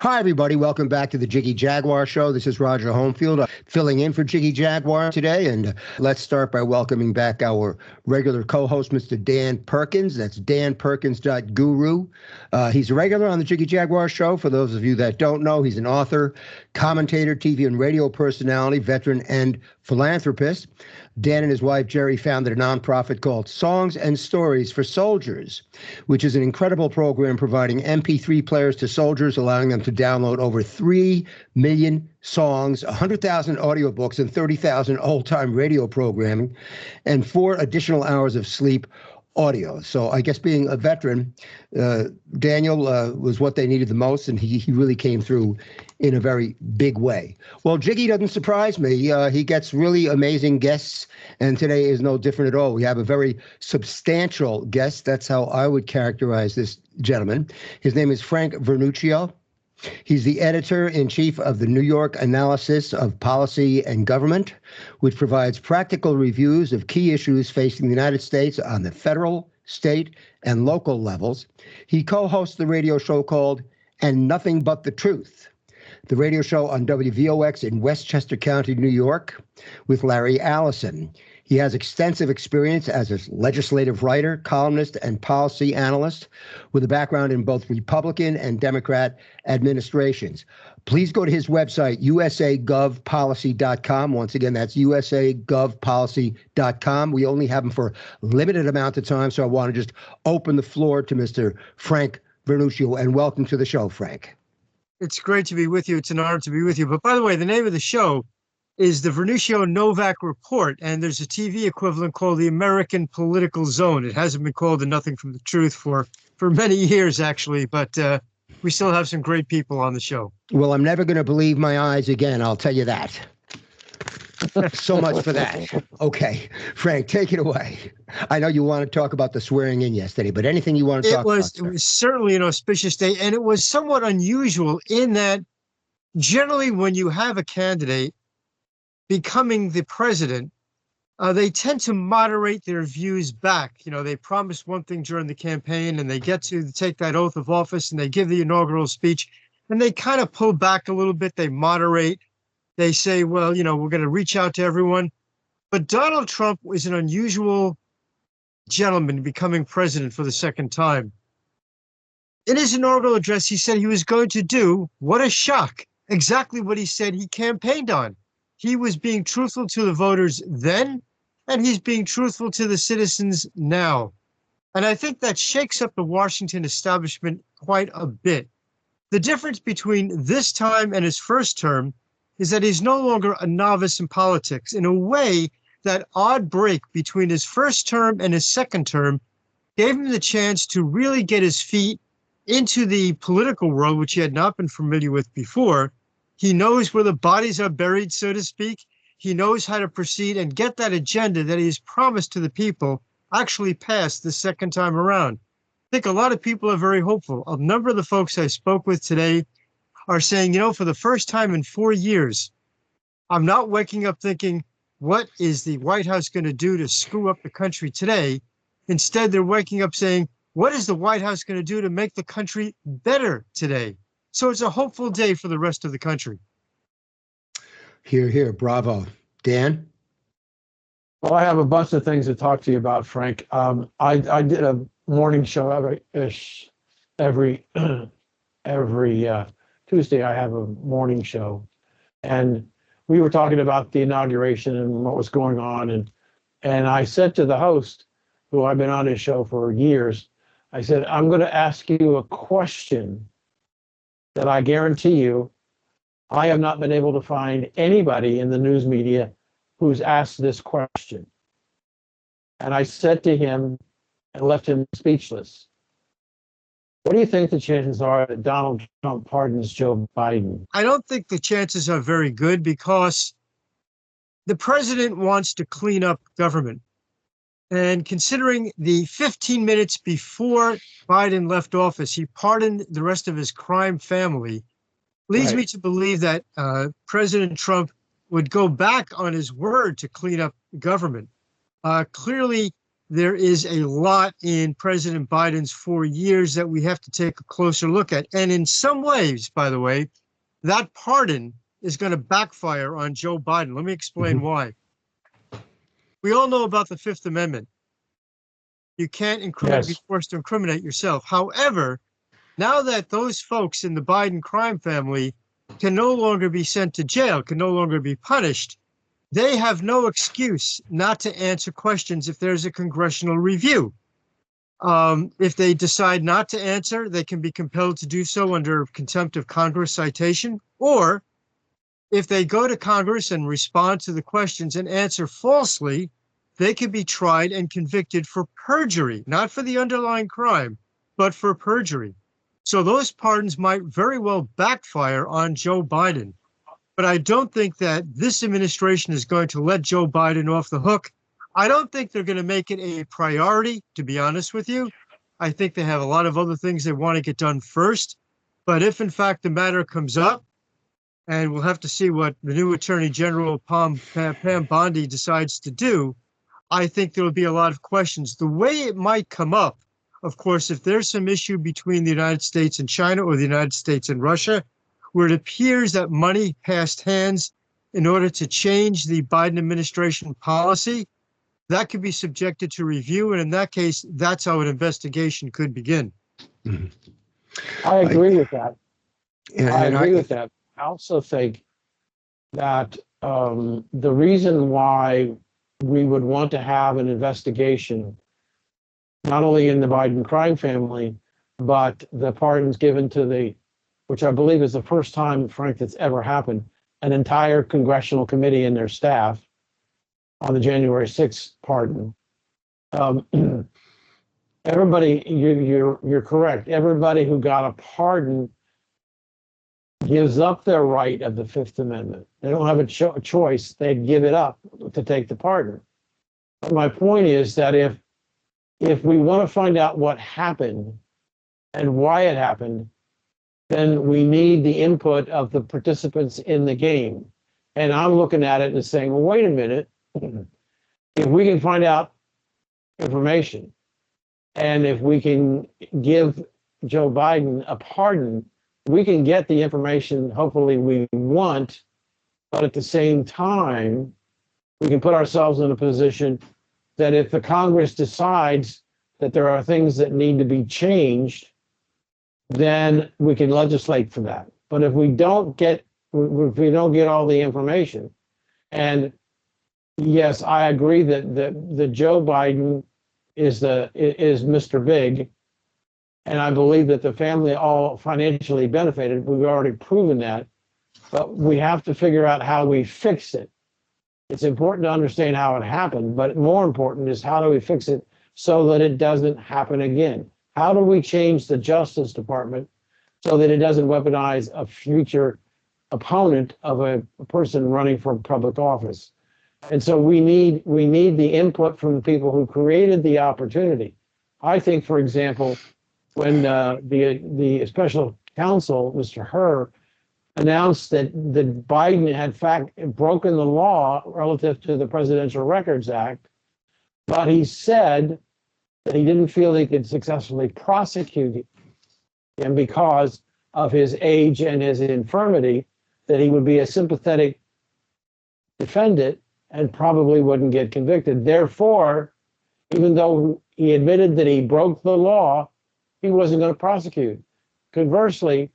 Hi, everybody. Welcome back to the Jiggy Jaguar Show. This is Roger Homefield, filling in for Jiggy Jaguar today. And let's start by welcoming back our regular co-host, Mr. Dan Perkins. That's danperkins.guru. He's a regular on the Jiggy Jaguar Show. For those of you that don't know, he's an author, commentator, TV and radio personality, veteran, and philanthropist. Dan and his wife, Jerry, founded a nonprofit called Songs and Stories for Soldiers, which is an incredible program providing MP3 players to soldiers, allowing them to download over 3 million songs, 100,000 audiobooks, and 30,000 old-time radio programming, and 4 additional hours of sleep audio. So I guess being a veteran, Daniel was what they needed the most, and he really came through in a very big way. Well, Jiggy doesn't surprise me. He gets really amazing guests, and today is no different at all. We have a very substantial guest. That's how I would characterize this gentleman. His name is Frank Vernuccio. He's the editor-in-chief of the New York Analysis of Policy and Government, which provides practical reviews of key issues facing the United States on the federal, state, and local levels. He co-hosts the radio show called And Nothing But the Truth, the radio show on WVOX in Westchester County, New York, with Larry Allison. He has extensive experience as a legislative writer, columnist, and policy analyst with a background in both Republican and Democrat administrations. Please go to his website, usagovpolicy.com. Once again, that's usagovpolicy.com. We only have him for a limited amount of time, so I want to just open the floor to Mr. Frank Vernuccio, and welcome to the show, Frank. It's great to be with you. It's an honor to be with you. But by the way, the name of the show is the Vernuccio Novak Report, and there's a TV equivalent called the American Political Zone. It hasn't been called the Nothing from the Truth for many years, actually, but we still have some great people on the show. Well, I'm never going to believe my eyes again, I'll tell you that. So much for that. Okay, Frank, take it away. I know you want to talk about the swearing in yesterday, but anything you want to talk about? It was certainly an auspicious day, and it was somewhat unusual in that generally when you have a candidate becoming the president, they tend to moderate their views back. You know, they promise one thing during the campaign and they get to take that oath of office and they give the inaugural speech and they kind of pull back a little bit. They moderate. They say, well, you know, we're going to reach out to everyone. But Donald Trump is an unusual gentleman becoming president for the second time. In his inaugural address, he said he was going to do, what a shock, exactly what he said he campaigned on. He was being truthful to the voters then, and he's being truthful to the citizens now. And I think that shakes up the Washington establishment quite a bit. The difference between this time and his first term is that he's no longer a novice in politics. In a way, that odd break between his first term and his second term gave him the chance to really get his feet into the political world, which he had not been familiar with before. He knows where the bodies are buried, so to speak. He knows how to proceed and get that agenda that he has promised to the people actually passed the second time around. I think a lot of people are very hopeful. A number of the folks I spoke with today are saying, you know, for the first time in 4 years, I'm not waking up thinking, what is the White House going to do to screw up the country today? Instead, they're waking up saying, what is the White House going to do to make the country better today? So it's a hopeful day for the rest of the country. Hear, hear. Bravo. Dan? Well, I have a bunch of things to talk to you about, Frank. I did a morning show every Tuesday. I have a morning show, and we were talking about the inauguration and what was going on. And I said to the host, who I've been on his show for years, I said, I'm going to ask you a question that I guarantee you, I have not been able to find anybody in the news media who's asked this question. And I said to him and left him speechless. What do you think the chances are that Donald Trump pardons Joe Biden? I don't think the chances are very good because the president wants to clean up government. And considering the 15 minutes before Biden left office, he pardoned the rest of his crime family, leads me to believe that President Trump would go back on his word to clean up government. Clearly, there is a lot in President Biden's 4 years that we have to take a closer look at. And in some ways, by the way, that pardon is going to backfire on Joe Biden. Let me explain why. We all know about the Fifth Amendment. You can't be forced to incriminate yourself. However, now that those folks in the Biden crime family can no longer be sent to jail, can no longer be punished, they have no excuse not to answer questions if there's a congressional review. If they decide not to answer, they can be compelled to do so under contempt of Congress citation, or if they go to Congress and respond to the questions and answer falsely, they can be tried and convicted for perjury, not for the underlying crime, but for perjury. So those pardons might very well backfire on Joe Biden. But I don't think that this administration is going to let Joe Biden off the hook. I don't think they're going to make it a priority, to be honest with you. I think they have a lot of other things they want to get done first. But if, in fact, the matter comes up, and we'll have to see what the new Attorney General, Pam Bondi, decides to do, I think there will be a lot of questions. The way it might come up, of course, if there's some issue between the United States and China or the United States and Russia, where it appears that money passed hands in order to change the Biden administration policy, that could be subjected to review. And in that case, that's how an investigation could begin. Mhm. I agree with that. I And agree with that. I also think that the reason why we would want to have an investigation, not only in the Biden crime family, but the pardons given to which I believe is the first time, Frank, that's ever happened, an entire congressional committee and their staff on the January 6th pardon. Everybody, you're correct. Everybody who got a pardon gives up their right of the Fifth Amendment. They don't have a choice. They give it up to take the pardon. But my point is that if we want to find out what happened and why it happened, then we need the input of the participants in the game. And I'm looking at it and saying, well, wait a minute. If we can find out information, and if we can give Joe Biden a pardon, we can get the information hopefully we want, but at the same time, we can put ourselves in a position that if the Congress decides that there are things that need to be changed, then we can legislate for that. But if we don't get all the information, and yes, I agree that Joe Biden is Mr. Big, and I believe that the family all financially benefited. We've already proven that, but we have to figure out how we fix it. It's important to understand how it happened, but more important is how do we fix it so that it doesn't happen again? How do we change the Justice Department so that it doesn't weaponize a future opponent of a person running for public office? And so we need the input from the people who created the opportunity. I think, for example, when the special counsel, Mr. Hur, announced that Biden had in fact broken the law relative to the Presidential Records Act, but he said that he didn't feel he could successfully prosecute him because of his age and his infirmity, that he would be a sympathetic defendant and probably wouldn't get convicted. Therefore, even though he admitted that he broke the law, he wasn't going to prosecute. Conversely,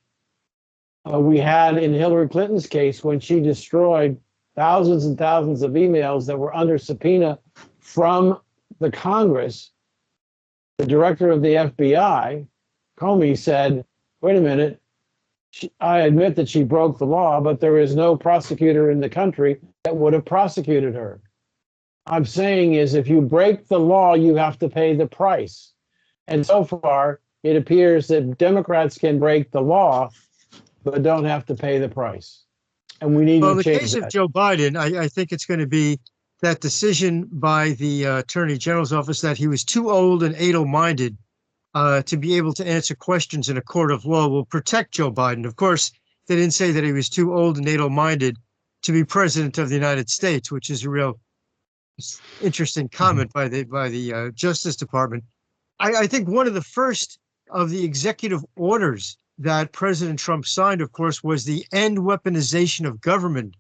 we had in Hillary Clinton's case, when she destroyed thousands and thousands of emails that were under subpoena from the Congress, the director of the FBI, Comey, said, wait a minute, I admit that she broke the law, but there is no prosecutor in the country that would have prosecuted her. I'm saying is if you break the law, you have to pay the price. And so far, it appears that Democrats can break the law, but don't have to pay the price. And we need to change that. Well, in the case of Joe Biden, I think it's going to be that decision by the Attorney General's office that he was too old and able-minded to be able to answer questions in a court of law will protect Joe Biden. Of course, they didn't say that he was too old and able-minded to be president of the United States, which is a real interesting comment by the Justice Department. I think one of the first of the executive orders that President Trump signed, of course, was the End Weaponization of Government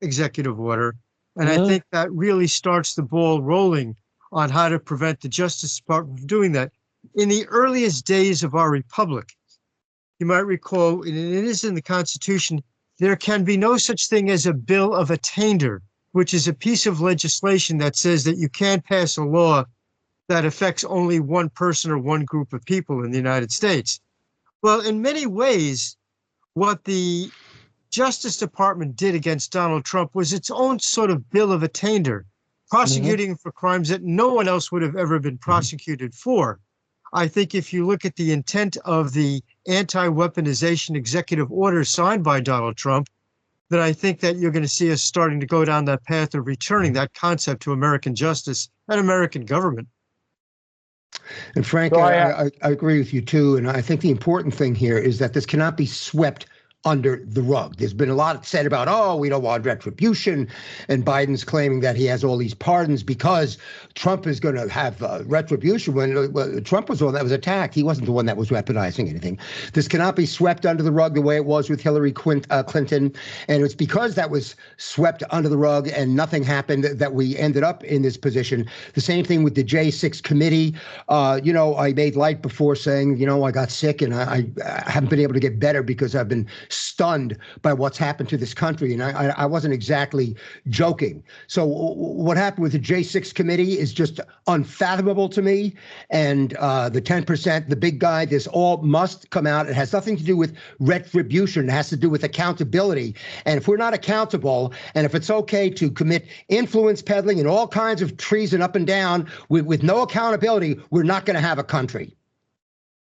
executive order. And I think that really starts the ball rolling on how to prevent the Justice Department from doing that. In the earliest days of our republic, you might recall, and it is in the Constitution, there can be no such thing as a bill of attainder, which is a piece of legislation that says that you can't pass a law that affects only one person or one group of people in the United States. Well, in many ways, what the Justice Department did against Donald Trump was its own sort of bill of attainder, prosecuting him for crimes that no one else would have ever been prosecuted for. I think if you look at the intent of the anti-weaponization executive order signed by Donald Trump, then I think that you're going to see us starting to go down that path of returning that concept to American justice and American government. And Frank, So I agree with you too. And I think the important thing here is that this cannot be swept under the rug. There's been a lot said about, oh, we don't want retribution. And Biden's claiming that he has all these pardons because Trump is going to have retribution. When Trump was the one that was attacked, he wasn't the one that was weaponizing anything. This cannot be swept under the rug the way it was with Hillary Clinton. And it's because that was swept under the rug and nothing happened that we ended up in this position. The same thing with the J6 committee. I made light before saying, I got sick and I haven't been able to get better because I've been stunned by what's happened to this country. And I wasn't exactly joking. So what happened with the J6 committee is just unfathomable to me. And the 10%, the big guy, this all must come out. It has nothing to do with retribution. It has to do with accountability. And if we're not accountable, and if it's okay to commit influence peddling and all kinds of treason up and down with no accountability, we're not going to have a country.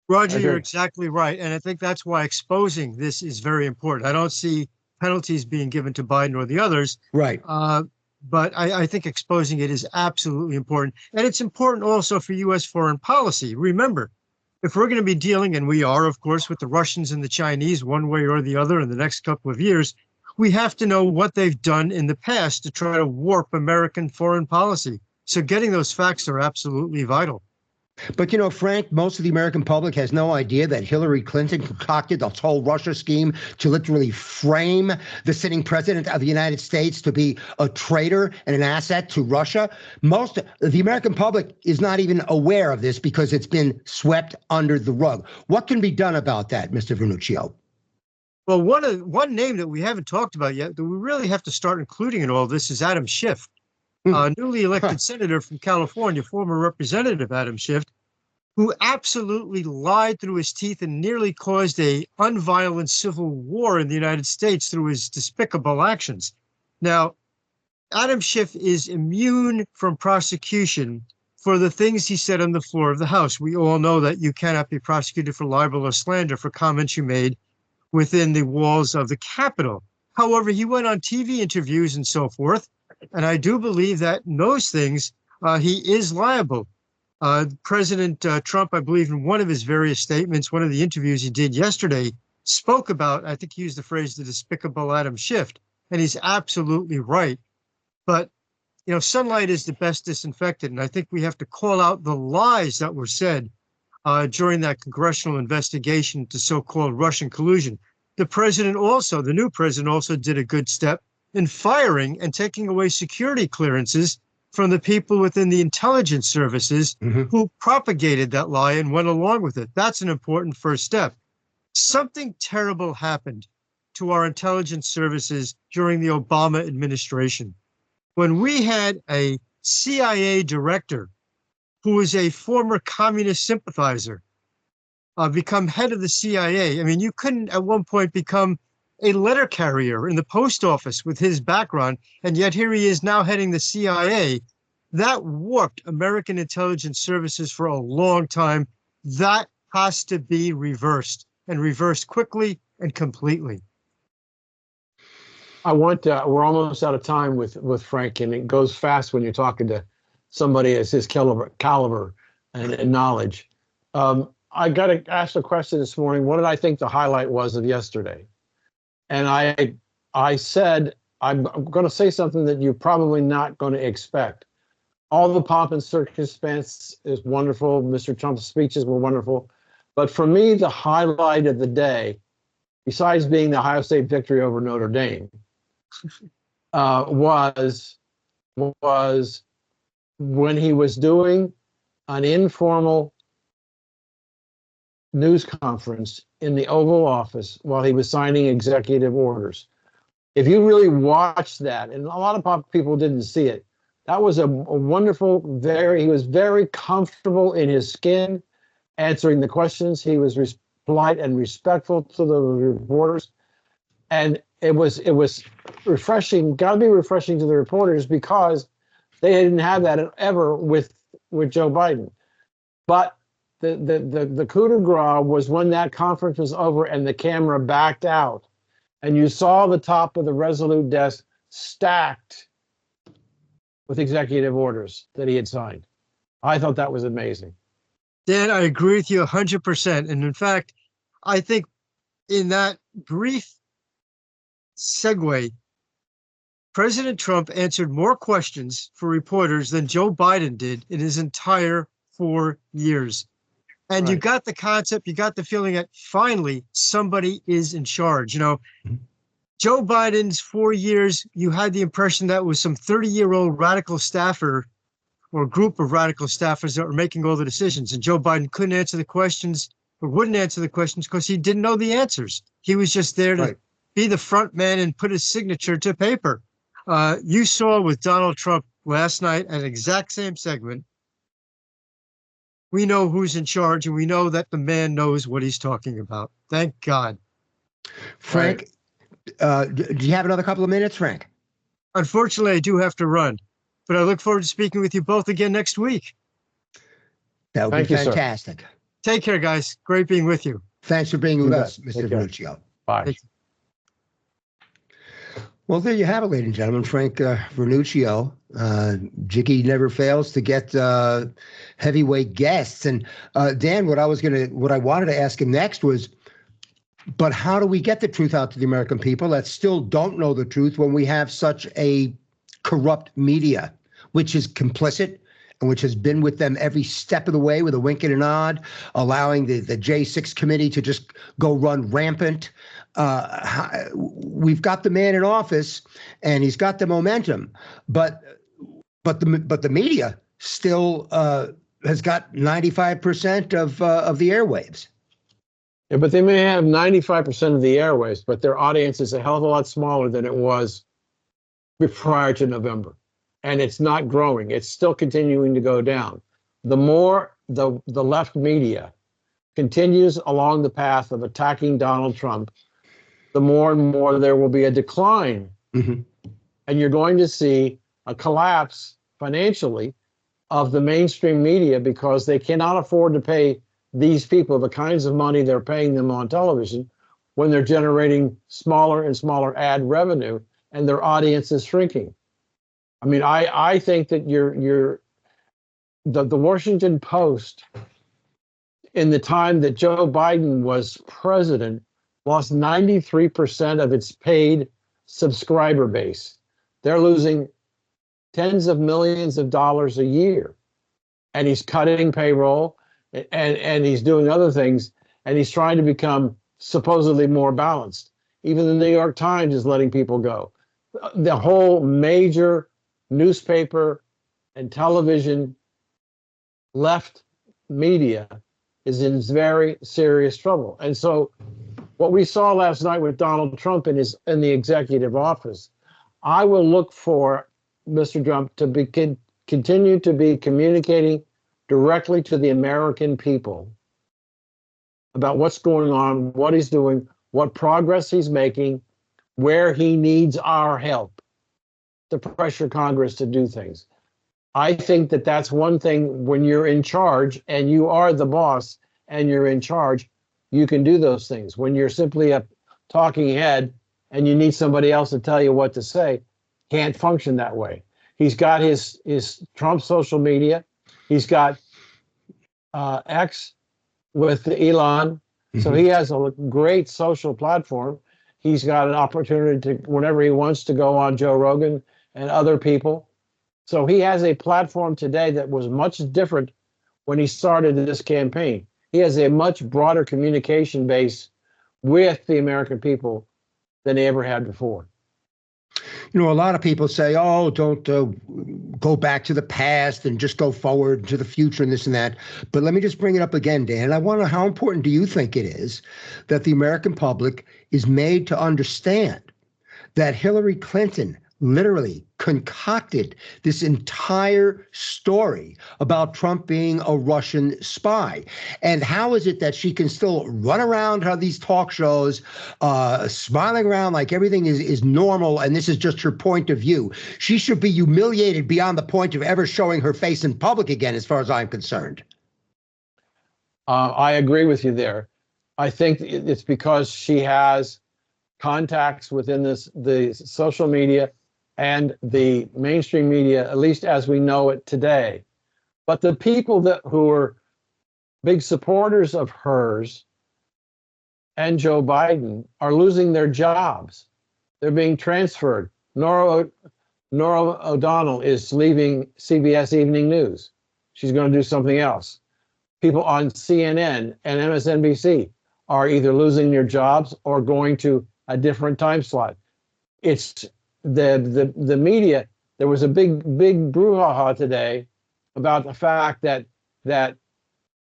Roger, you're exactly right. And I think that's why exposing this is very important. I don't see penalties being given to Biden or the others. Right. But I think exposing it is absolutely important. And it's important also for U.S. foreign policy. Remember, if we're going to be dealing, and we are, of course, with the Russians and the Chinese one way or the other in the next couple of years, we have to know what they've done in the past to try to warp American foreign policy. So getting those facts are absolutely vital. But, Frank, most of the American public has no idea that Hillary Clinton concocted this whole Russia scheme to literally frame the sitting president of the United States to be a traitor and an asset to Russia. Most of the American public is not even aware of this because it's been swept under the rug. What can be done about that, Mr. Vernuccio? Well, one name that we haven't talked about yet that we really have to start including in all this is Adam Schiff. Newly elected senator from California, former Representative Adam Schiff, who absolutely lied through his teeth and nearly caused a unviolent civil war in the United States through his despicable actions. Now, Adam Schiff is immune from prosecution for the things he said on the floor of the House. We all know that you cannot be prosecuted for libel or slander for comments you made within the walls of the Capitol. However, he went on TV interviews and so forth. And I do believe that in those things, he is liable. President Trump, I believe in one of his various statements, one of the interviews he did yesterday, spoke about, I think he used the phrase, the despicable Adam Schiff. And he's absolutely right. But, sunlight is the best disinfectant. And I think we have to call out the lies that were said during that congressional investigation into so-called Russian collusion. The new president also did a good step in firing and taking away security clearances from the people within the intelligence services who propagated that lie and went along with it. That's an important first step. Something terrible happened to our intelligence services during the Obama administration. When we had a CIA director who was a former communist sympathizer become head of the CIA. I mean, you couldn't at one point become a letter carrier in the post office with his background, and yet here he is now heading the CIA. That warped American intelligence services for a long time. That has to be reversed, and reversed quickly and completely. We're almost out of time with Frank, and it goes fast when you're talking to somebody as his caliber and knowledge. I got to ask a question this morning. What did I think the highlight was of yesterday? And I said, I'm going to say something that you're probably not going to expect. All the pomp and circumstance is wonderful. Mr. Trump's speeches were wonderful. But for me, the highlight of the day, besides being the Ohio State victory over Notre Dame, was when he was doing an informal news conference in the Oval Office while he was signing executive orders. If you really watched that, and a lot of people didn't see it, that was a wonderful, he was very comfortable in his skin, answering the questions. He was polite and respectful to the reporters. And it was refreshing, gotta be refreshing to the reporters, because they didn't have that ever with Joe Biden. But the coup de grace was when that conference was over and the camera backed out, and you saw the top of the Resolute desk stacked with executive orders that he had signed. I thought that was amazing. Dan, I agree with you 100%. And in fact, I think in that brief segue, President Trump answered more questions for reporters than Joe Biden did in his entire 4 years. And Right. You got the concept, you got the feeling that finally somebody is in charge. Joe Biden's 4 years, you had the impression that was some 30-year-old radical staffer or group of radical staffers that were making all the decisions. And Joe Biden couldn't answer the questions or wouldn't answer the questions because he didn't know the answers. He was just there to be the front man and put his signature to paper. You saw with Donald Trump last night an exact same segment. We know who's in charge, and we know that the man knows what he's talking about. Thank God. Frank, do you have another couple of minutes, Frank? Unfortunately, I do have to run, but I look forward to speaking with you both again next week. That would Thank be you, sir. fantastic. Take care, guys. Great being with you. Thanks for being with You us, bet. Mr. Take care. Vernuccio. Bye. Well, there you have it, ladies and gentlemen. Frank Vernuccio. Jiggy never fails to get heavyweight guests. And Dan, what I wanted to ask him next was, but how do we get the truth out to the American people that still don't know the truth when we have such a corrupt media, which is complicit and which has been with them every step of the way with a wink and a nod, allowing the J6 committee to just go run rampant. We've got the man in office and he's got the momentum, but the media still has got 95% of the airwaves. Yeah, but they may have 95% of the airwaves, but their audience is a hell of a lot smaller than it was prior to November. And it's not growing. It's still continuing to go down. The more the left media continues along the path of attacking Donald Trump, the more and more there will be a decline. Mm-hmm. And you're going to see a collapse financially of the mainstream media because they cannot afford to pay these people the kinds of money they're paying them on television when they're generating smaller and smaller ad revenue and their audience is shrinking. I mean, I think that the Washington Post, in the time that Joe Biden was president, lost 93% of its paid subscriber base. They're losing tens of millions of dollars a year. And he's cutting payroll and he's doing other things. And he's trying to become supposedly more balanced. Even the New York Times is letting people go. The whole major newspaper and television left media is in very serious trouble. And so what we saw last night with Donald Trump in the executive office, I will look for Mr. Trump to continue to be communicating directly to the American people about what's going on, what he's doing, what progress he's making, where he needs our help to pressure Congress to do things. I think that that's one thing when you're in charge and you are the boss and you're in charge, you can do those things. When you're simply a talking head and you need somebody else to tell you what to say, can't function that way. He's got his Trump social media. He's got X with Elon. Mm-hmm. So he has a great social platform. He's got an opportunity to, whenever he wants, to go on Joe Rogan and other people. So he has a platform today that was much different when he started this campaign. He has a much broader communication base with the American people than he ever had before. You know, a lot of people say, oh, don't go back to the past and just go forward to the future and this and that. But let me just bring it up again, Dan. I wonder, how important do you think it is that the American public is made to understand that Hillary Clinton literally concocted this entire story about Trump being a Russian spy? And how is it that she can still run around these talk shows, smiling around like everything is normal and this is just her point of view? She should be humiliated beyond the point of ever showing her face in public again, as far as I'm concerned. I agree with you there. I think it's because she has contacts within the social media and the mainstream media, at least as we know it today. But the people who are big supporters of hers and Joe Biden are losing their jobs. They're being transferred. Nora O'Donnell is leaving CBS Evening News. She's going to do something else. People on CNN and MSNBC are either losing their jobs or going to a different time slot. It's the media. There was a big brouhaha today about the fact that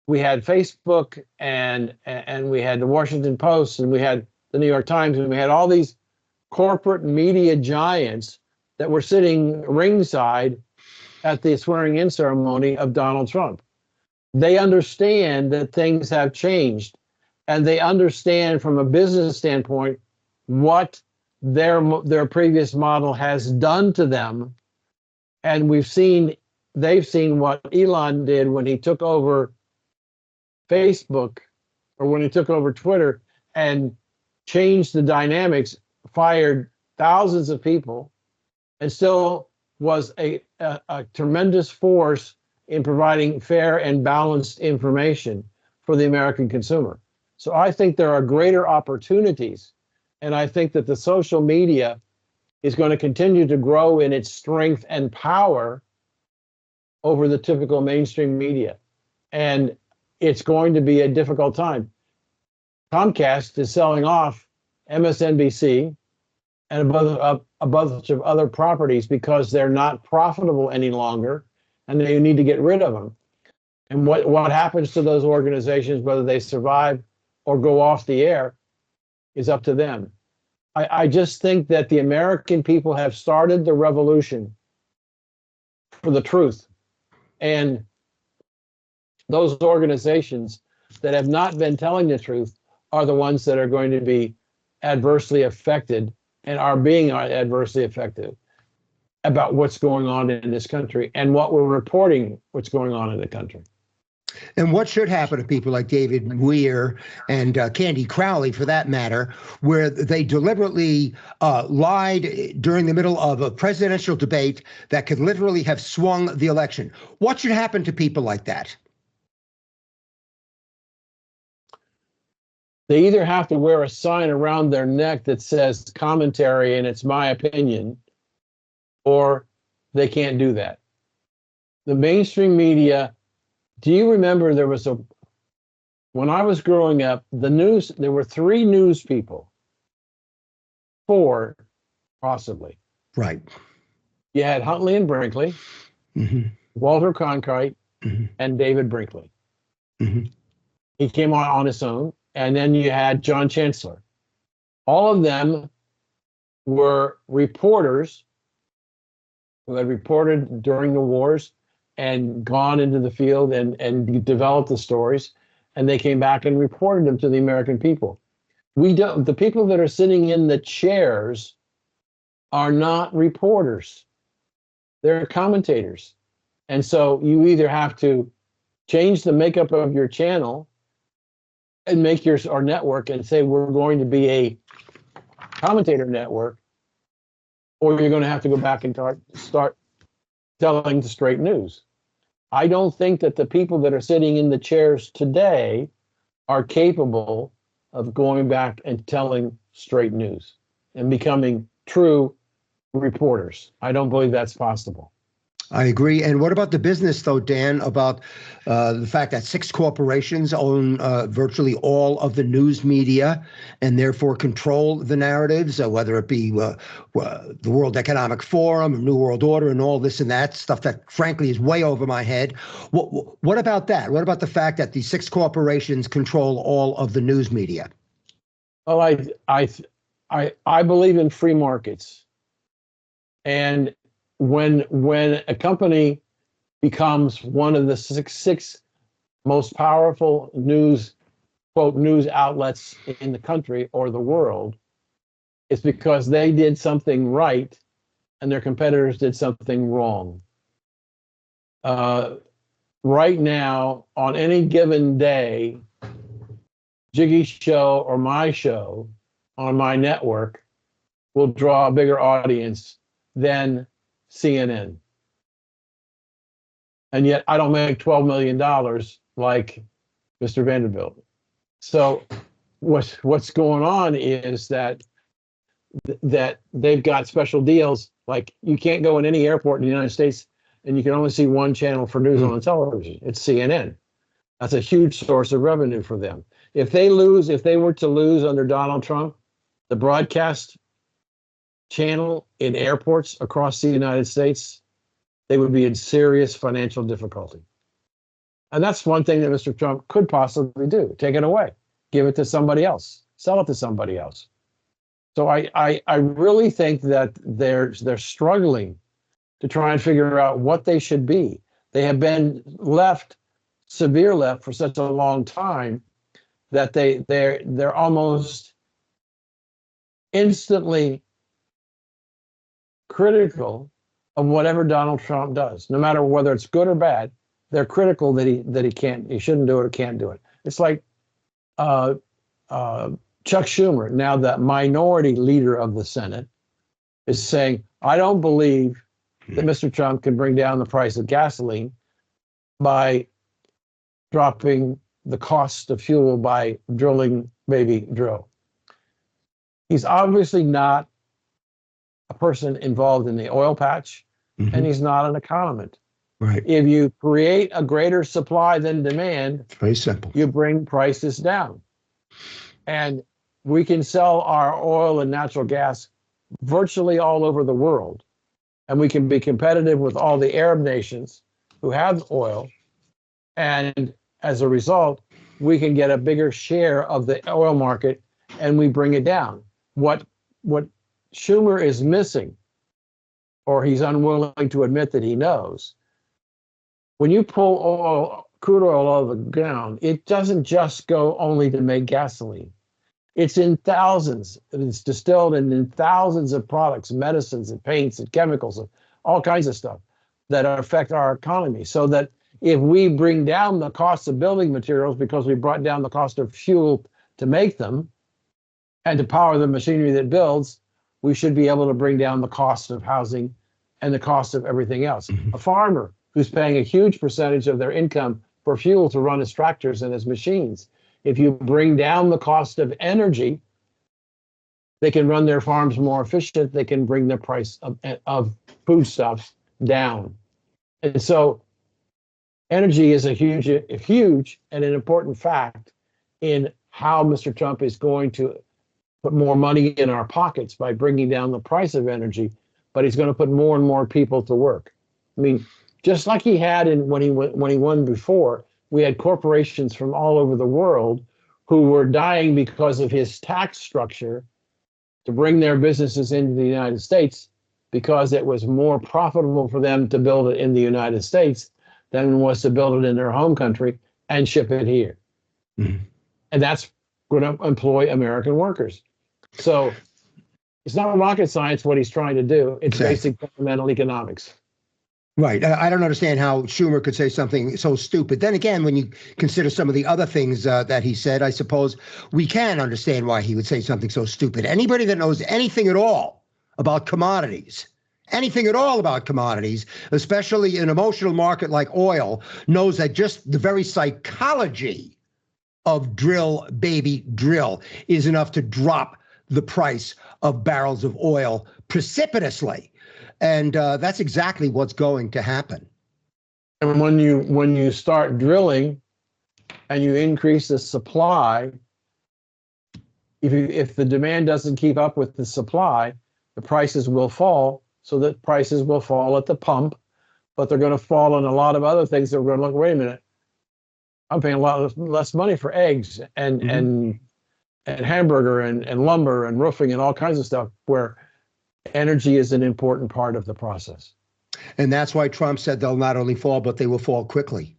we had Facebook and we had the Washington Post and we had the New York Times and we had all these corporate media giants that were sitting ringside at the swearing-in ceremony of Donald Trump. They understand that things have changed, and they understand from a business standpoint what their previous model has done to them. And they've seen what Elon did when he took over Facebook, or when he took over Twitter and changed the dynamics, fired thousands of people, and still was a tremendous force in providing fair and balanced information for the American consumer. So I think there are greater opportunities, and I think that the social media is going to continue to grow in its strength and power over the typical mainstream media. And it's going to be a difficult time. Comcast is selling off MSNBC and a bunch of other properties because they're not profitable any longer, and they need to get rid of them. And what happens to those organizations, whether they survive or go off the air, is up to them. I just think that the American people have started the revolution for the truth. And those organizations that have not been telling the truth are the ones that are going to be adversely affected and are being adversely affected about what's going on in this country and what we're reporting what's going on in the country. And what should happen to people like David Weir and Candy Crowley, for that matter, where they deliberately lied during the middle of a presidential debate that could literally have swung the election? What should happen to people like that? They either have to wear a sign around their neck that says commentary and it's my opinion, or they can't do that. The mainstream media, do you remember when I was growing up, the news, there were 3 news people, 4 possibly. Right. You had Huntley and Brinkley, Mm-hmm. Walter Cronkite, Mm-hmm. and David Brinkley. Mm-hmm. He came on his own. And then you had John Chancellor. All of them were reporters who had reported during the wars and gone into the field and developed the stories. And they came back and reported them to the American people. The people that are sitting in the chairs are not reporters. They're commentators. And so you either have to change the makeup of your channel and make our network and say we're going to be a commentator network, or you're going to have to go back and start telling the straight news. I don't think that the people that are sitting in the chairs today are capable of going back and telling straight news and becoming true reporters. I don't believe that's possible. I agree. And what about the business, though, Dan, about the fact that six corporations own virtually all of the news media and therefore control the narratives, whether it be the World Economic Forum, New World Order, and all this and that stuff that, frankly, is way over my head. What about that? What about the fact that these six corporations control all of the news media? Well, I believe in free markets. And when a company becomes one of the six most powerful news outlets in the country or the world, it's because they did something right and their competitors did something wrong. Right now, on any given day, Jiggy's show or my show on my network will draw a bigger audience than CNN. And yet I don't make $12 million like Mr. Vanderbilt. So what's going on is that they've got special deals. Like you can't go in any airport in the United States and you can only see one channel for news on television. It's CNN. That's a huge source of revenue for them. If they were to lose under Donald Trump, the broadcast channel in airports across the United States, they would be in serious financial difficulty. And that's one thing that Mr. Trump could possibly do. Take it away, give it to somebody else, sell it to somebody else. So I really think that they're struggling to try and figure out what they should be. They have been severe left for such a long time that they're almost instantly critical of whatever Donald Trump does, no matter whether it's good or bad. They're critical that he shouldn't do it or can't do it. It's like Chuck Schumer, now the minority leader of the Senate, is saying, I don't believe that Mr. Trump can bring down the price of gasoline by dropping the cost of fuel by drilling baby drill. He's obviously not a person involved in the oil patch, and he's not an economist. Right. If you create a greater supply than demand, It's very simple. You bring prices down. And we can sell our oil and natural gas virtually all over the world. And we can be competitive with all the Arab nations who have oil. And as a result, we can get a bigger share of the oil market and we bring it down. What Schumer is missing, or he's unwilling to admit that he knows, when you pull crude oil out of the ground, it doesn't just go only to make gasoline. It's in thousands. It's distilled in thousands of products, medicines and paints and chemicals and all kinds of stuff that affect our economy. So that if we bring down the cost of building materials because we brought down the cost of fuel to make them and to power the machinery that builds, we should be able to bring down the cost of housing and the cost of everything else. A farmer who's paying a huge percentage of their income for fuel to run his tractors and his machines. If you bring down the cost of energy, they can run their farms more efficient. They can bring the price of foodstuffs down. And so energy is a huge and an important fact in how Mr. Trump is going to put more money in our pockets by bringing down the price of energy, but he's going to put more and more people to work. I mean, just like he had when he won before, we had corporations from all over the world who were dying because of his tax structure to bring their businesses into the United States because it was more profitable for them to build it in the United States than it was to build it in their home country and ship it here. Mm-hmm. And that's going to employ American workers. So it's not rocket science what he's trying to do. It's basic fundamental economics. Right. I don't understand how Schumer could say something so stupid. Then again, when you consider some of the other things that he said, I suppose we can understand why he would say something so stupid. Anybody that knows anything at all about commodities, especially an emotional market like oil, knows that just the very psychology of drill, baby, drill is enough to drop the price of barrels of oil precipitously. And that's exactly what's going to happen. And when you start drilling and you increase the supply, if the demand doesn't keep up with the supply, the prices will fall. So that prices will fall at the pump, but they're going to fall on a lot of other things that we're going to look, wait a minute, I'm paying a lot less money for eggs and hamburger and lumber and roofing and all kinds of stuff, where energy is an important part of the process. And that's why Trump said they'll not only fall, but they will fall quickly.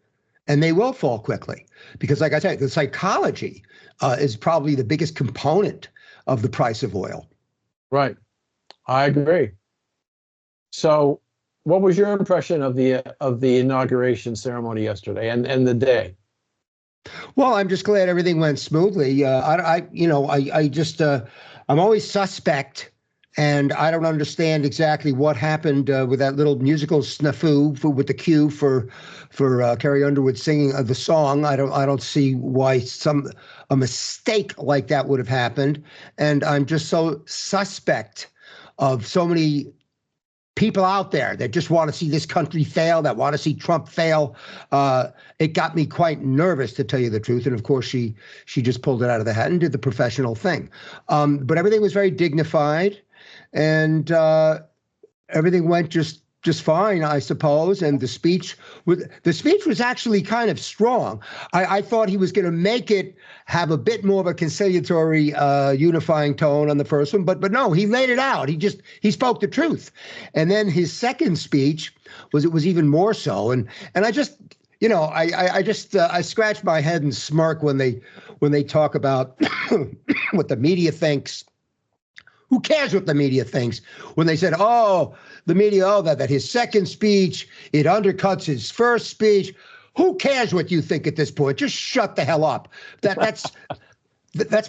And they will fall quickly because, like I said, the psychology is probably the biggest component of the price of oil. Right. I agree. So what was your impression of the inauguration ceremony yesterday and the day? Well, I'm just glad everything went smoothly. I'm always suspect, and I don't understand exactly what happened with that little musical snafu with the cue for Carrie Underwood singing the song. I don't see why a mistake like that would have happened, and I'm just so suspect of so many people out there that just want to see this country fail, that want to see Trump fail. It got me quite nervous, to tell you the truth. And of course, she just pulled it out of the hat and did the professional thing. But everything was very dignified, and everything went just fine, I suppose. And the speech was actually kind of strong. I thought he was going to make it have a bit more of a conciliatory, unifying tone on the first one, but no, he laid it out. He spoke the truth. And then his second speech was even more so. And I just, I scratch my head and smirk when they talk about what the media thinks. Who cares what the media thinks? When they said, the media, that his second speech, it undercuts his first speech. Who cares what you think at this point? Just shut the hell up. That's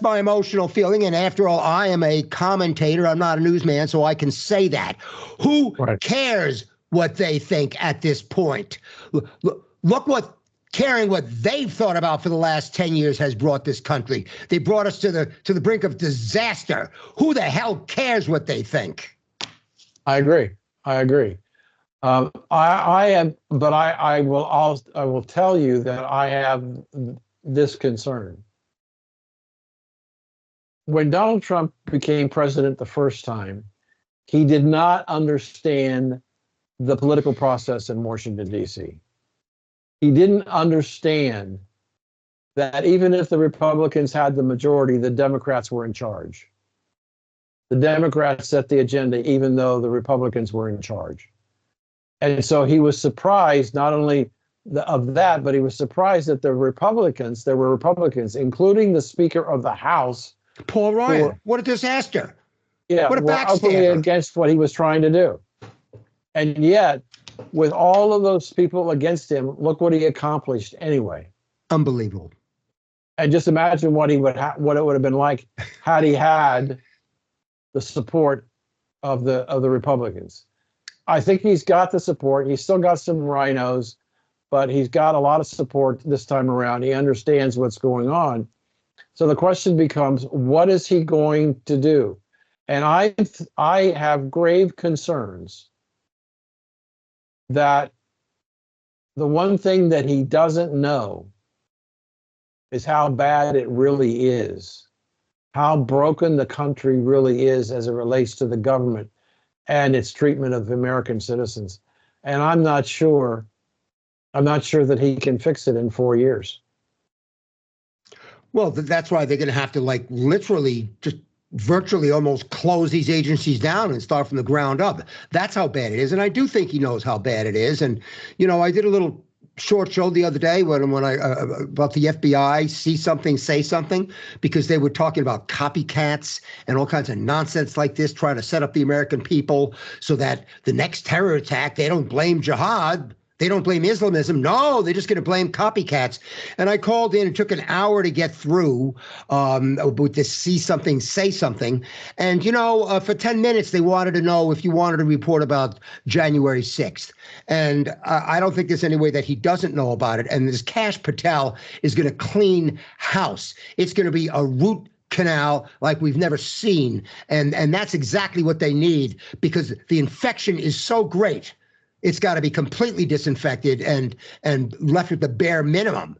my emotional feeling. And after all, I am a commentator. I'm not a newsman, so I can say that. Who cares what they think at this point? Look what caring what they've thought about for the last 10 years has brought this country. They brought us to the brink of disaster. Who the hell cares what they think? I agree. I will tell you that I have this concern. When Donald Trump became president the first time, he did not understand the political process in Washington, D.C. He didn't understand that even if the Republicans had the majority, the Democrats were in charge. The Democrats set the agenda, even though the Republicans were in charge. And so he was surprised not only of that, but he was surprised that there were Republicans, including the Speaker of the House, Paul Ryan. What a disaster. Yeah, what a backstabber. Against what he was trying to do. And yet, with all of those people against him, look what he accomplished anyway. Unbelievable. And just imagine what it would have been like had he had the support of the Republicans. I think he's got the support. He's still got some rhinos, but he's got a lot of support this time around. He understands what's going on. So the question becomes, what is he going to do? And I have grave concerns that the one thing that he doesn't know is how bad it really is, how broken the country really is as it relates to the government and its treatment of American citizens. And I'm not sure that he can fix it in 4 years. Well, that's why they're going to have to literally just virtually almost close these agencies down and start from the ground up. That's how bad it is. And I do think he knows how bad it is. And, I did a little short show the other day when I about the FBI, see something, say something, because they were talking about copycats and all kinds of nonsense like this, trying to set up the American people so that the next terror attack, they don't blame jihad. They don't blame Islamism. No, they're just going to blame copycats. And I called in. It took an hour to get through with this see something, say something. And, for 10 minutes, they wanted to know if you wanted to report about January 6th. And I don't think there's any way that he doesn't know about it. And this Kash Patel is going to clean house. It's going to be a root canal like we've never seen. And that's exactly what they need, because the infection is so great. It's got to be completely disinfected and left with the bare minimum.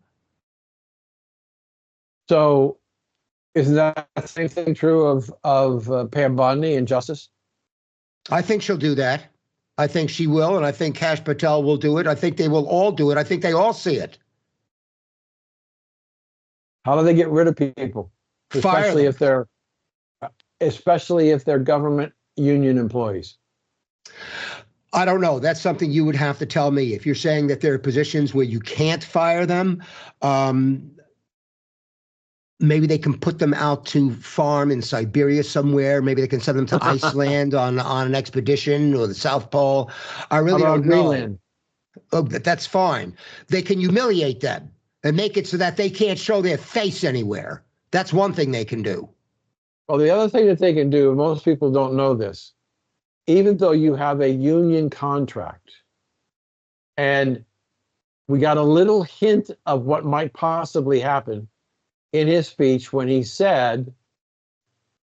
So isn't that the same thing true of Pam Bondi and Justice? I think she'll do that. I think she will, and I think Kash Patel will do it. I think they will all do it. I think they all see it. How do they get rid of people? Fire them. Especially if they're government union employees. I don't know. That's something you would have to tell me. If you're saying that there are positions where you can't fire them, maybe they can put them out to farm in Siberia somewhere. Maybe they can send them to Iceland on an expedition, or the South Pole. I really don't know. Greenland? Oh, that's fine. They can humiliate them and make it so that they can't show their face anywhere. That's one thing they can do. Well, the other thing that they can do, most people don't know this, even though you have a union contract, and we got a little hint of what might possibly happen in his speech when he said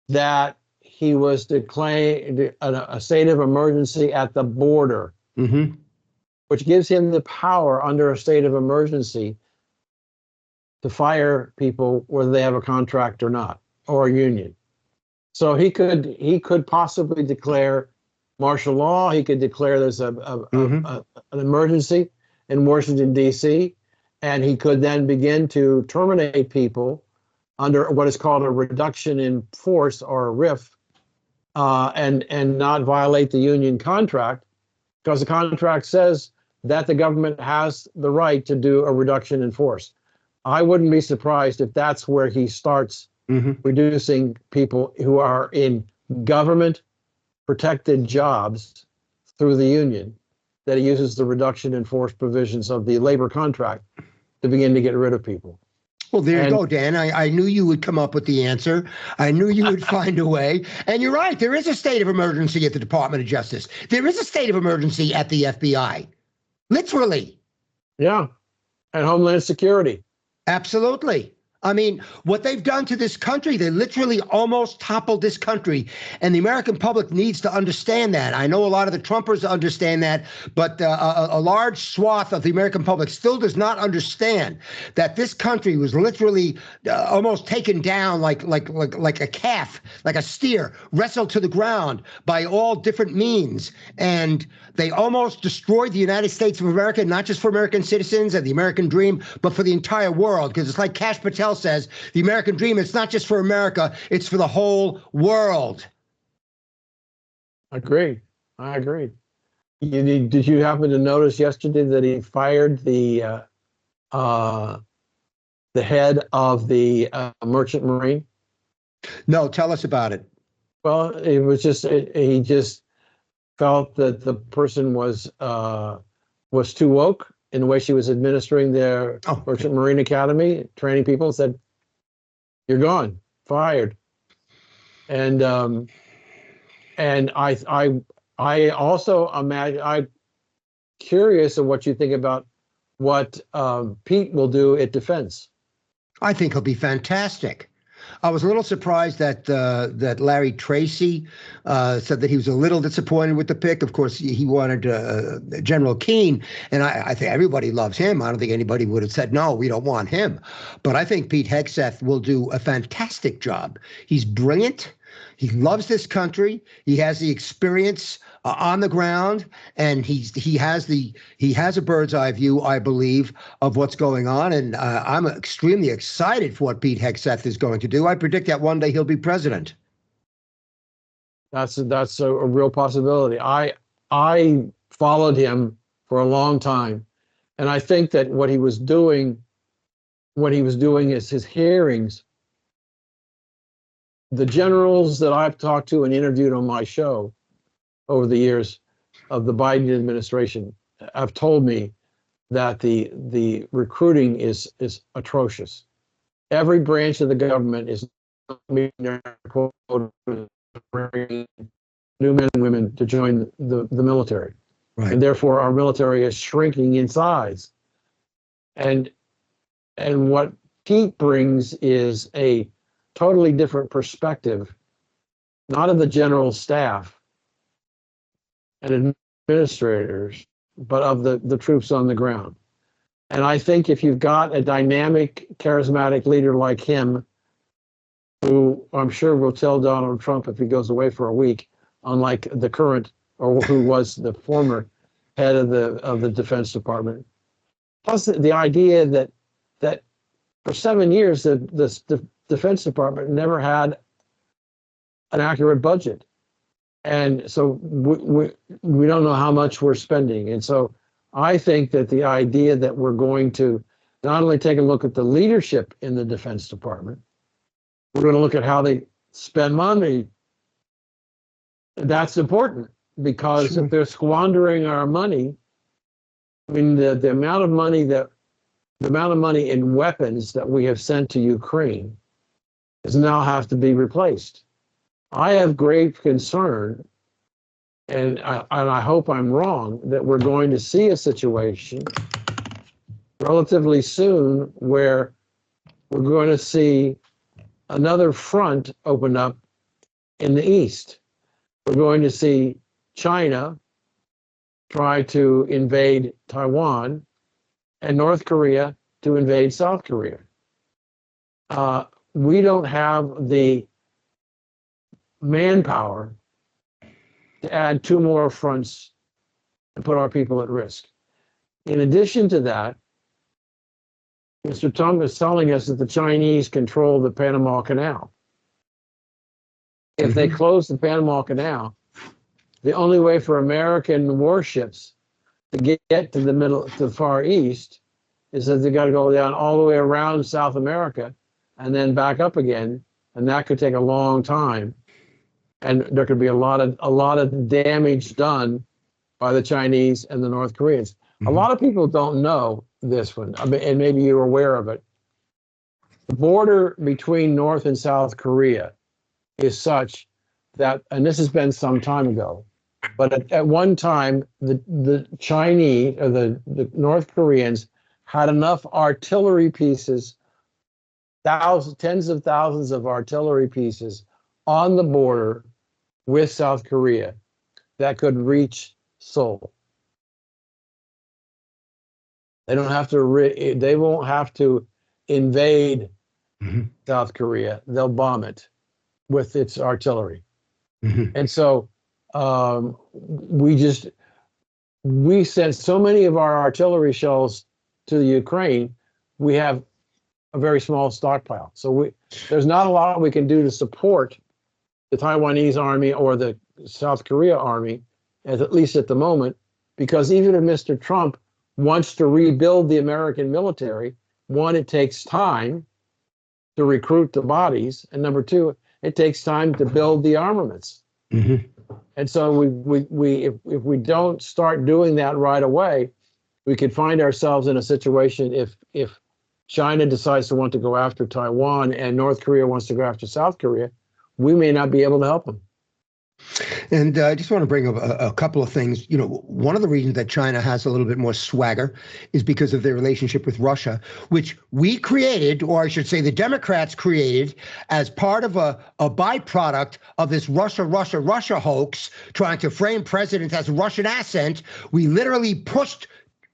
that he was declaring a state of emergency at the border, which gives him the power under a state of emergency to fire people whether they have a contract or not, or a union. So he could possibly declare martial law. He could declare there's an emergency in Washington, D.C., and he could then begin to terminate people under what is called a reduction in force, or a RIF, and not violate the union contract, because the contract says that the government has the right to do a reduction in force. I wouldn't be surprised if that's where he starts reducing people who are in government protected jobs through the union, that he uses the reduction in force provisions of the labor contract to begin to get rid of people. Well, there you go, Dan. I knew you would come up with the answer. I knew you would find a way. And you're right. There is a state of emergency at the Department of Justice. There is a state of emergency at the FBI. Literally. Yeah. And Homeland Security. Absolutely. I mean, what they've done to this country, they literally almost toppled this country. And the American public needs to understand that. I know a lot of the Trumpers understand that, but a large swath of the American public still does not understand that this country was literally almost taken down like a calf, like a steer, wrestled to the ground by all different means. And they almost destroyed the United States of America, not just for American citizens and the American dream, but for the entire world. Because it's like Kash Patel says, the American dream, it's not just for America, it's for the whole world. Agreed. I agree. Did you happen to notice yesterday that he fired the head of the Merchant Marine? No, tell us about it. Well, it was just he just felt that the person was too woke in the way she was administering their Merchant Marine Academy, training people. Said, "You're gone, fired." And I also imagine, I'm curious of what you think about what Pete will do at Defense. I think he'll be fantastic. I was a little surprised that Larry Tracy said that he was a little disappointed with the pick. Of course, he wanted General Keane, and I think everybody loves him. I don't think anybody would have said, no, we don't want him. But I think Pete Hegseth will do a fantastic job. He's brilliant. He loves this country. He has the experience on the ground, and he has a bird's eye view, I believe, of what's going on. And I'm extremely excited for what Pete Hegseth is going to do. I predict that one day he'll be president. That's a real possibility. I followed him for a long time, and I think that what he was doing is his hearings. The generals that I've talked to and interviewed on my show over the years of the Biden administration have told me that the recruiting is atrocious. Every branch of the government is meeting their quota to bring new men and women to join the military. Right. And therefore our military is shrinking in size. And what Pete brings is a totally different perspective, not of the general staff and administrators, but of the troops on the ground. And I think if you've got a dynamic, charismatic leader like him, who I'm sure will tell Donald Trump if he goes away for a week, unlike the current, or who was the former head of the Defense Department. Plus the idea that for 7 years, the Defense Department never had an accurate budget. And so we don't know how much we're spending. And so I think that the idea that we're going to not only take a look at the leadership in the Defense Department, we're going to look at how they spend money. That's important, because Sure. if they're squandering our money, I mean, the amount of money in weapons that we have sent to Ukraine is now have to be replaced. I have great concern, and I hope I'm wrong, that we're going to see a situation relatively soon where we're going to see another front open up in the East. We're going to see China try to invade Taiwan and North Korea to invade South Korea. We don't have the manpower to add 2 more fronts and put our people at risk. In addition to that, Mr. Trump is telling us that the Chinese control the Panama Canal. If they close the Panama Canal, the only way for American warships to get to the Far East is that they got to go down all the way around South America and then back up again, and that could take a long time. And there could be a lot of damage done by the Chinese and the North Koreans. A lot of people don't know this one, and maybe you're aware of it. The border between North and South Korea is such that, and this has been some time ago, but at one time, the Chinese, or the North Koreans, had enough artillery pieces, tens of thousands of artillery pieces on the border with South Korea that could reach Seoul. They don't have to. They won't have to invade South Korea. They'll bomb it with its artillery. And so we sent so many of our artillery shells to the Ukraine. We have a very small stockpile. So there's not a lot we can do to support the Taiwanese army or the South Korea army, at least at the moment, because even if Mr. Trump wants to rebuild the American military, one, it takes time to recruit the bodies, and number two, it takes time to build the armaments. And so if we don't start doing that right away, we could find ourselves in a situation if China decides to want to go after Taiwan and North Korea wants to go after South Korea, we may not be able to help them. And I just want to bring up a couple of things. You know, one of the reasons that China has a little bit more swagger is because of their relationship with Russia, which we created, or I should say the Democrats created, as part of a byproduct of this Russia hoax, trying to frame presidents as a Russian asset. We literally pushed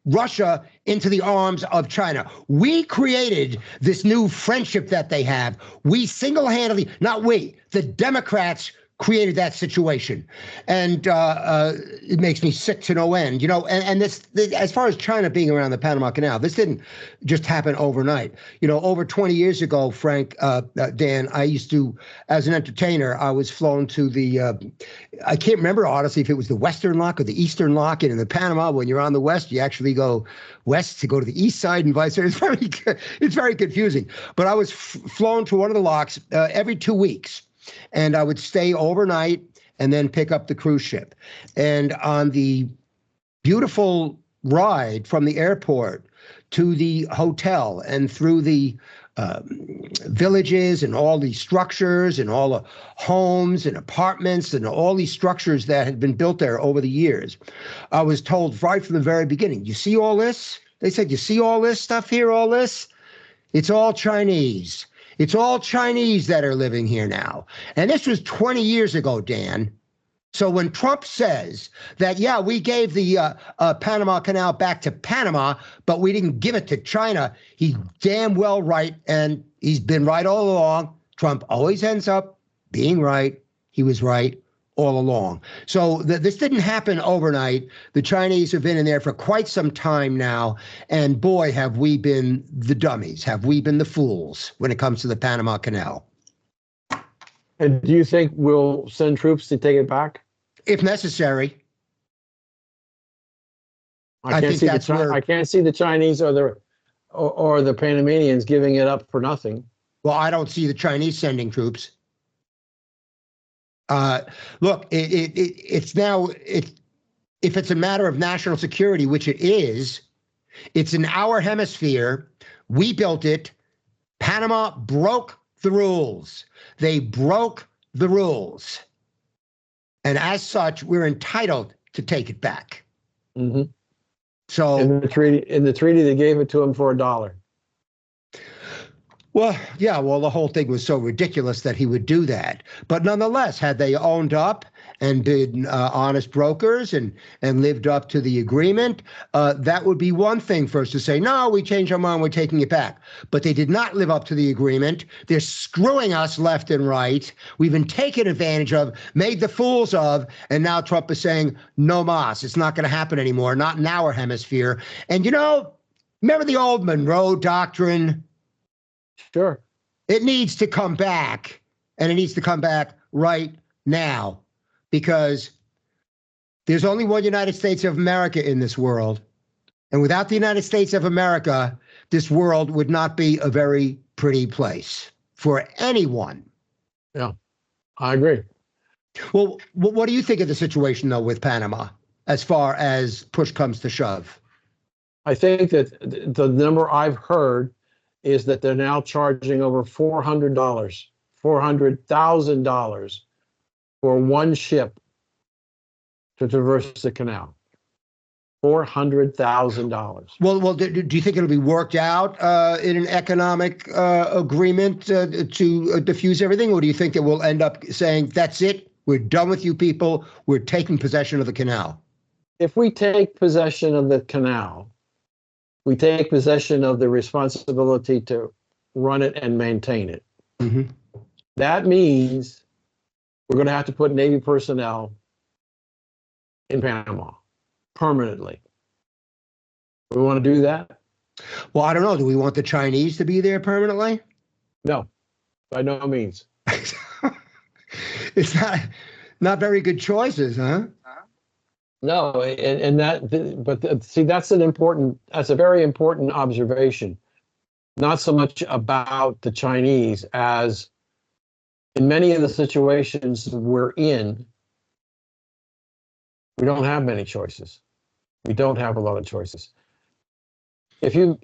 Russia into the arms of China. We created this new friendship that they have. We single-handedly, not we, the Democrats created that situation. And it makes me sick to no end. You know, and this, as far as China being around the Panama Canal, this didn't just happen overnight. You know, over 20 years ago, Frank, Dan, I used to, as an entertainer, I was flown to the, I can't remember, honestly, if it was the Western Lock or the Eastern Lock. And in the Panama, when you're on the West, you actually go west to go to the East side and vice versa. It's very confusing. But I was flown to one of the locks every 2 weeks. And I would stay overnight and then pick up the cruise ship. And on the beautiful ride from the airport to the hotel and through the villages and all these structures and all the homes and apartments and all these structures that had been built there over the years, I was told right from the very beginning, you see all this? They said, you see all this stuff here, all this? It's all Chinese. It's all Chinese that are living here now. And this was 20 years ago, Dan. So when Trump says that, yeah, we gave the Panama Canal back to Panama, but we didn't give it to China, he's damn well right. And he's been right all along. Trump always ends up being right. He was right all along. So this didn't happen overnight. The Chinese have been in there for quite some time now. And boy, have we been the dummies. Have we been the fools when it comes to the Panama Canal? And do you think we'll send troops to take it back? If necessary. I can't think that's where, I can't see the Chinese or the Panamanians giving it up for nothing. well, I don't see the Chinese sending troops. Look, it's now, if it's a matter of national security, which it is, it's in our hemisphere. We built it. Panama broke the rules. They broke the rules. And as such, we're entitled to take it back. Mm-hmm. So in the treaty, they gave it to them for $1. well, yeah, well, the whole thing was so ridiculous that he would do that. But nonetheless, had they owned up and been honest brokers and lived up to the agreement, that would be one thing for us to say, no, we changed our mind, we're taking it back. But they did not live up to the agreement. They're screwing us left and right. We've been taken advantage of, made the fools of, and now Trump is saying, no mas, it's not going to happen anymore, not in our hemisphere. And, remember the old Monroe Doctrine? Sure. It needs to come back, and it needs to come back right now, because there's only one United States of America in this world. And without the United States of America, this world would not be a very pretty place for anyone. Yeah, I agree. Well, what do you think of the situation, though, with Panama, as far as push comes to shove? I think that the number I've heard is that they're now charging over $400,000 for one ship to traverse the canal. $400,000. Well, do you think it'll be worked out in an economic agreement to diffuse everything, or do you think that we'll end up saying, that's it, we're done with you people, we're taking possession of the canal? If we take possession of the canal, we take possession of the responsibility to run it and maintain it. Mm-hmm. That means we're going to have to put Navy personnel in Panama permanently. We want to do that? Well, I don't know. Do we want the Chinese to be there permanently? No, by no means. It's not very good choices, huh? No, see, that's a very important observation. Not so much about the Chinese as in many of the situations we're in, we don't have many choices. We don't have a lot of choices. If you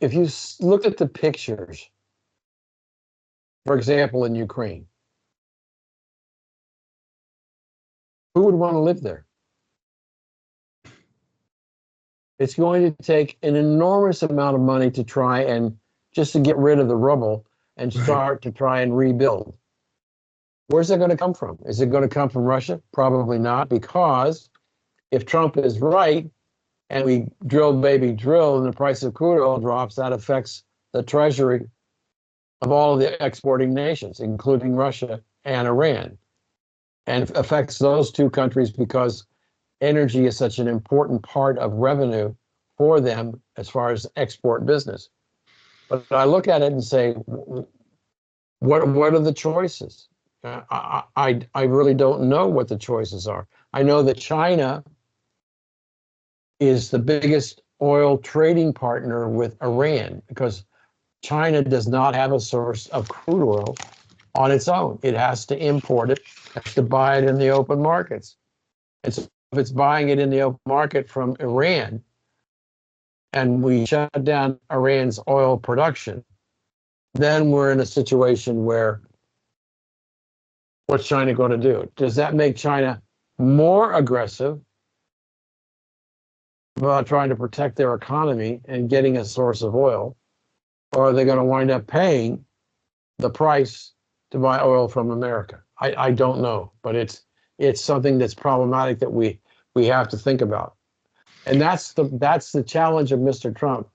look at the pictures, for example, in Ukraine, who would want to live there? It's going to take an enormous amount of money to try and just to get rid of the rubble and start to try and rebuild. Where's it going to come from? Is it going to come from Russia? Probably not, because if Trump is right and we drill, baby, drill, and the price of crude oil drops, that affects the treasury of all of the exporting nations, including Russia and Iran, and affects those two countries because energy is such an important part of revenue for them as far as export business. But I look at it and say, what are the choices? I really don't know what the choices are. I know that China is the biggest oil trading partner with Iran because China does not have a source of crude oil on its own. It has to import it, has to buy it in the open markets. And so if it's buying it in the open market from Iran and we shut down Iran's oil production, then we're in a situation where what's China going to do? Does that make China more aggressive about trying to protect their economy and getting a source of oil? Or are they going to wind up paying the price to buy oil from America. I don't know, but it's something that's problematic that we have to think about. And that's the challenge of Mr. Trump.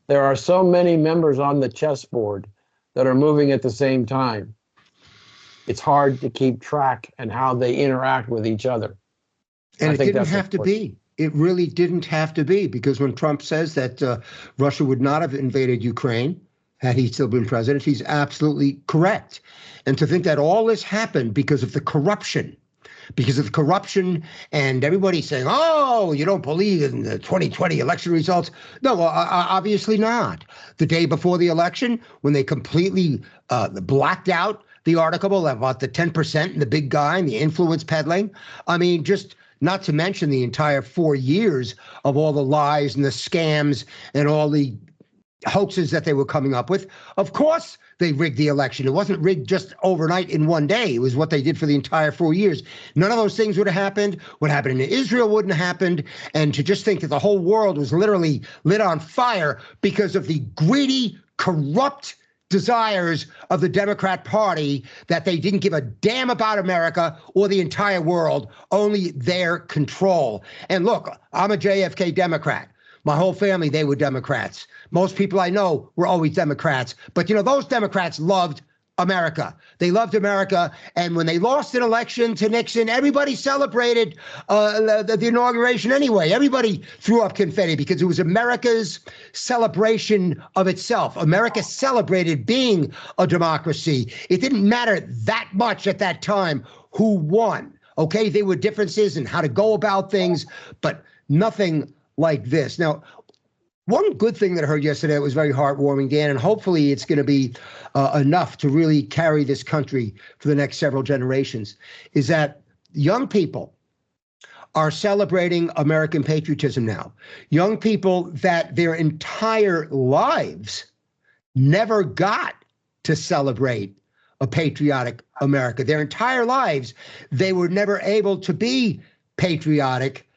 There are so many members on the chessboard that are moving at the same time. It's hard to keep track and how they interact with each other. And it didn't that's have to important. be. It really didn't have to be, because when Trump says that Russia would not have invaded Ukraine had he still been president, he's absolutely correct. And to think that all this happened because of the corruption and everybody saying, oh, you don't believe in the 2020 election results. No, obviously not. The day before the election, when they completely blacked out the article about the 10% and the big guy and the influence peddling. I mean, just not to mention the entire 4 years of all the lies and the scams and all the hoaxes that they were coming up with. Of course, they rigged the election. It wasn't rigged just overnight in one day. It was what they did for the entire 4 years. None of those things would have happened. What happened in Israel wouldn't have happened. And to just think that the whole world was literally lit on fire because of the greedy, corrupt desires of the Democrat Party, that they didn't give a damn about America or the entire world, only their control. And look, I'm a JFK Democrat. My whole family, they were Democrats. Most people I know were always Democrats. But, those Democrats loved America. They loved America. And when they lost an election to Nixon, everybody celebrated the inauguration anyway. Everybody threw up confetti because it was America's celebration of itself. America celebrated being a democracy. It didn't matter that much at that time who won. Okay, there were differences in how to go about things, but nothing like this. Now, one good thing that I heard yesterday that was very heartwarming, Dan, and hopefully it's going to be enough to really carry this country for the next several generations, is that young people are celebrating American patriotism now. Young people that their entire lives never got to celebrate a patriotic America. Their entire lives, they were never able to be patriotic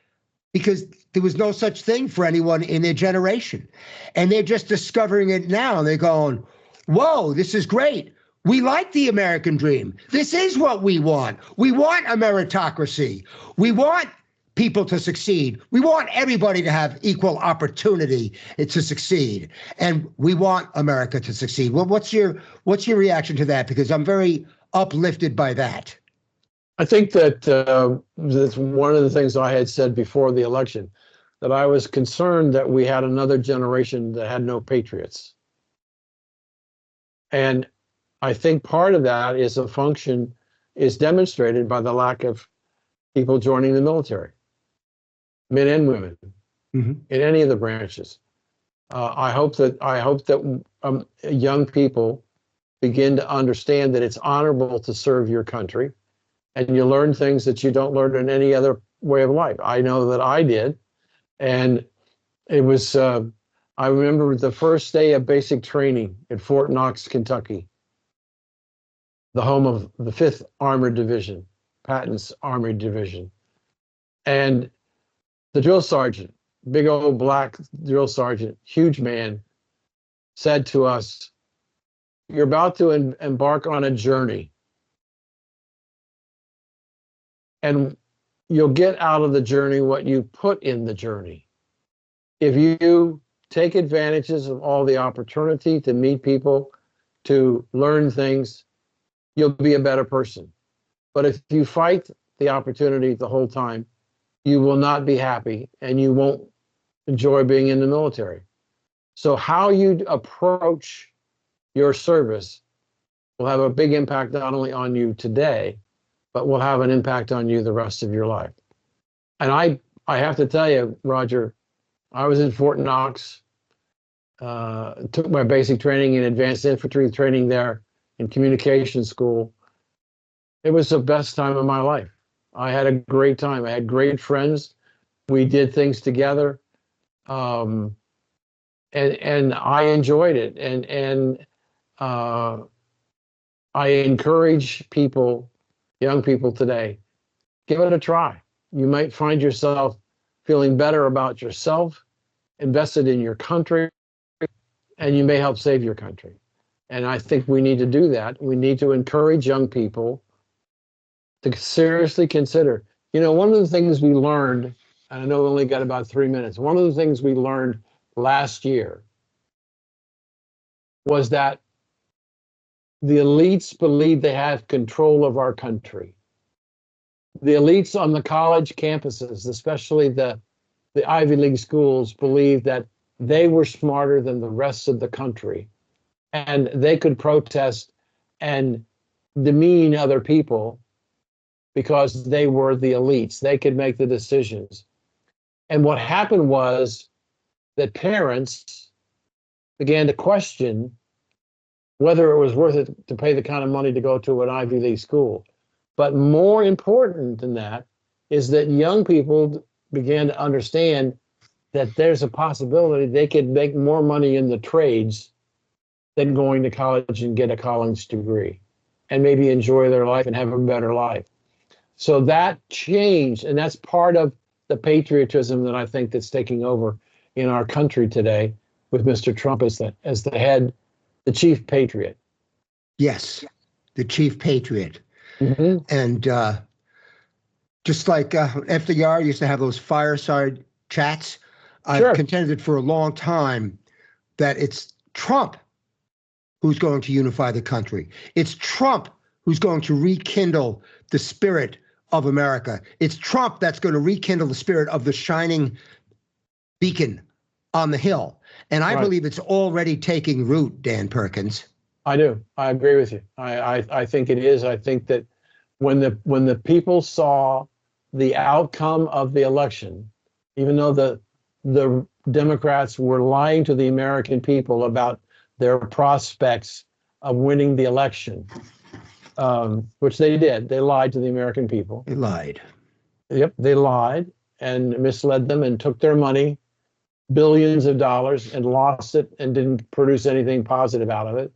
because there was no such thing for anyone in their generation. And they're just discovering it now. They're going, whoa, this is great. We like the American dream. This is what we want. We want a meritocracy. We want people to succeed. We want everybody to have equal opportunity to succeed. And we want America to succeed. Well, what's your reaction to that? Because I'm very uplifted by that. I think that that's one of the things I had said before the election, that I was concerned that we had another generation that had no patriots. And I think part of that is demonstrated by the lack of people joining the military, men and women, in any of the branches. I hope that young people begin to understand that it's honorable to serve your country, and you learn things that you don't learn in any other way of life. I know that I did. And it was, I remember the first day of basic training at Fort Knox, Kentucky, the home of the 5th Armored Division, Patton's Armored Division. And the drill sergeant, big old black drill sergeant, huge man, said to us, "You're about to embark on a journey. And you'll get out of the journey what you put in the journey. If you take advantages of all the opportunity to meet people, to learn things, you'll be a better person. But if you fight the opportunity the whole time, you will not be happy and you won't enjoy being in the military." So how you approach your service will have a big impact not only on you today, but will have an impact on you the rest of your life. And I have to tell you, Roger, I was in Fort Knox, took my basic training in advanced infantry training there in communication school. It was the best time of my life. I had a great time. I had great friends. We did things together. And I enjoyed it. And I encourage people, young people today, give it a try. You might find yourself feeling better about yourself, invested in your country, and you may help save your country. And I think we need to do that. We need to encourage young people to seriously consider. One of the things we learned, and I know we only got about 3 minutes, one of the things we learned last year was that the elites believe they have control of our country. The elites on the college campuses, especially the Ivy League schools, believe that they were smarter than the rest of the country, and they could protest and demean other people because they were the elites. They could make the decisions. And what happened was that parents began to question whether it was worth it to pay the kind of money to go to an Ivy League school. But more important than that is that young people began to understand that there's a possibility they could make more money in the trades than going to college and get a college degree and maybe enjoy their life and have a better life. So that changed, and that's part of the patriotism that I think that's taking over in our country today with Mr. Trump as the head, the chief patriot. Yes, the chief patriot. Mm-hmm. And just like FDR used to have those fireside chats, Sure. I've contended for a long time that it's Trump who's going to unify the country. It's Trump who's going to rekindle the spirit of America. It's Trump that's going to rekindle the spirit of the shining beacon on the hill. And I believe it's already taking root, Dan Perkins. I do. I agree with you. I think it is. I think that when the people saw the outcome of the election, even though the Democrats were lying to the American people about their prospects of winning the election, which they did. They lied to the American people. They lied. Yep, they lied and misled them and took their money, billions of dollars, and lost it and didn't produce anything positive out of it.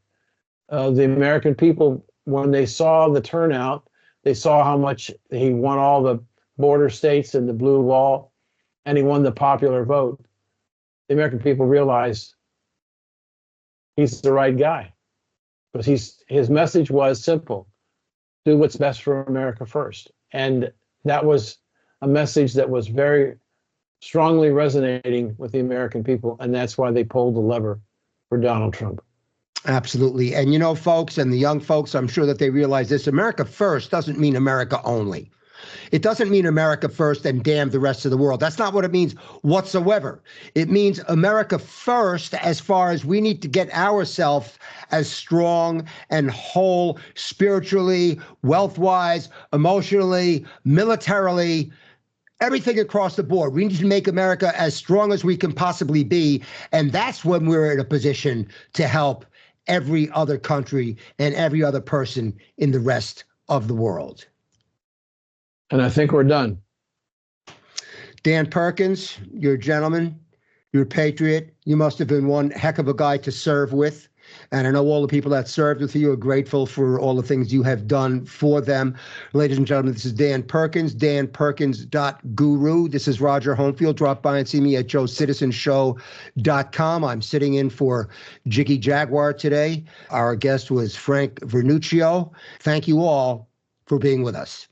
The American people, when they saw the turnout, they saw how much he won all the border states and the blue wall, and he won the popular vote. The American people realized he's the right guy, because his message was simple: do what's best for America first. And that was a message that was very strongly resonating with the American people, and that's why they pulled the lever for Donald Trump. Absolutely. And folks, and the young folks, I'm sure that they realize this: America first doesn't mean America only. It doesn't mean America first and damn the rest of the world. That's not what it means whatsoever. It means America first as far as we need to get ourselves as strong and whole spiritually, wealth-wise, emotionally, militarily, everything across the board. We need to make America as strong as we can possibly be. And that's when we're in a position to help every other country and every other person in the rest of the world. And I think we're done. Dan Perkins, you're a gentleman, you're a patriot. You must have been one heck of a guy to serve with. And I know all the people that served with you are grateful for all the things you have done for them. Ladies and gentlemen, this is Dan Perkins, danperkins.guru. This is Roger Homefield. Drop by and see me at joecitizenshow.com. I'm sitting in for Jiggy Jaguar today. Our guest was Frank Vernuccio. Thank you all for being with us.